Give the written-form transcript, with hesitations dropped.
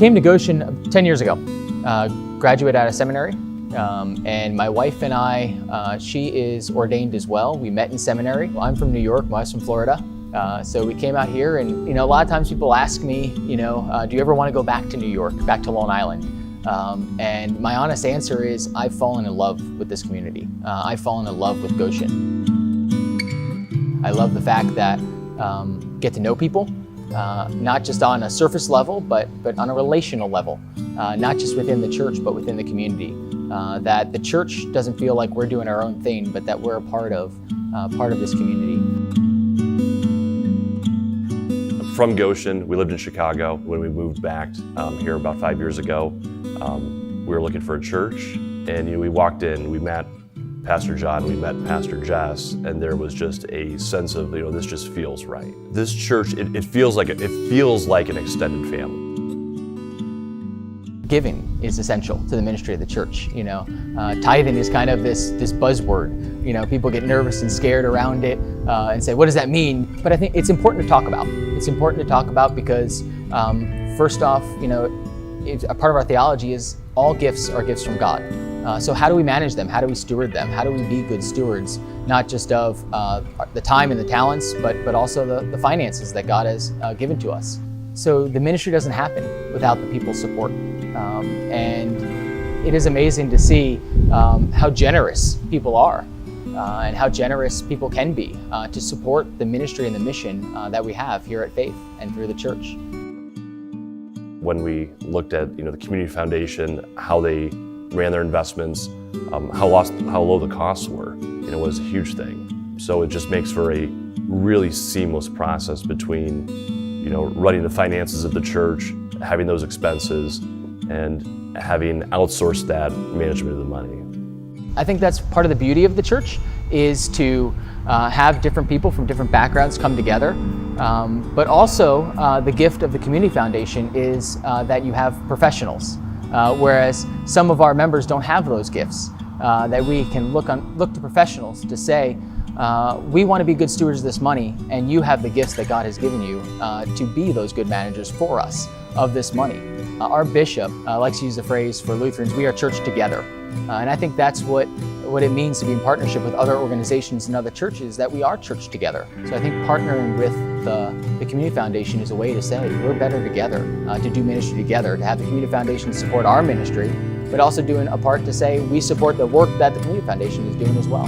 came to Goshen 10 years ago, graduated out of seminary, and my wife and I, she is ordained as well. We met in seminary. I'm from New York, my wife's from Florida. So we came out here and, a lot of times people ask me, do you ever want to go back to New York, back to Long Island? And my honest answer is I've fallen in love with this community. I've fallen in love with Goshen. I love the fact that get to know people, not just on a surface level, but on a relational level, not just within the church, but within the community. That the church doesn't feel like we're doing our own thing, but that we're a part of this community. From Goshen, we lived in Chicago. When we moved back here about 5 years ago, we were looking for a church, and we walked in, we met Pastor John, we met Pastor Jess, and there was just a sense of, this just feels right. This church, it feels like an extended family. Giving is essential to the ministry of the church. Tithing is kind of this buzzword. People get nervous and scared around it and say, what does that mean? But I think it's important to talk about. It's important to talk about because first off, a part of our theology is all gifts are gifts from God. So how do we manage them? How do we steward them? How do we be good stewards, not just of the time and the talents, but also the finances that God has given to us? So the ministry doesn't happen without the people's support. And it is amazing to see how generous people are and how generous people can be to support the ministry and the mission that we have here at Faith and through the church. When we looked at the Community Foundation, how they ran their investments, how low the costs were, was a huge thing. So it just makes for a really seamless process between running the finances of the church, having those expenses, and having outsourced that management of the money. I think that's part of the beauty of the church is to have different people from different backgrounds come together. But also the gift of the Community Foundation is that you have professionals, whereas some of our members don't have those gifts. That we can look to professionals to say, we want to be good stewards of this money, and you have the gifts that God has given you to be those good managers for us of this money. Our bishop likes to use the phrase for Lutherans, we are church together. And I think that's what it means to be in partnership with other organizations and other churches, that we are church together. So I think partnering with the Community Foundation is a way to say we're better together, to do ministry together, to have the Community Foundation support our ministry, but also doing a part to say we support the work that the Community Foundation is doing as well.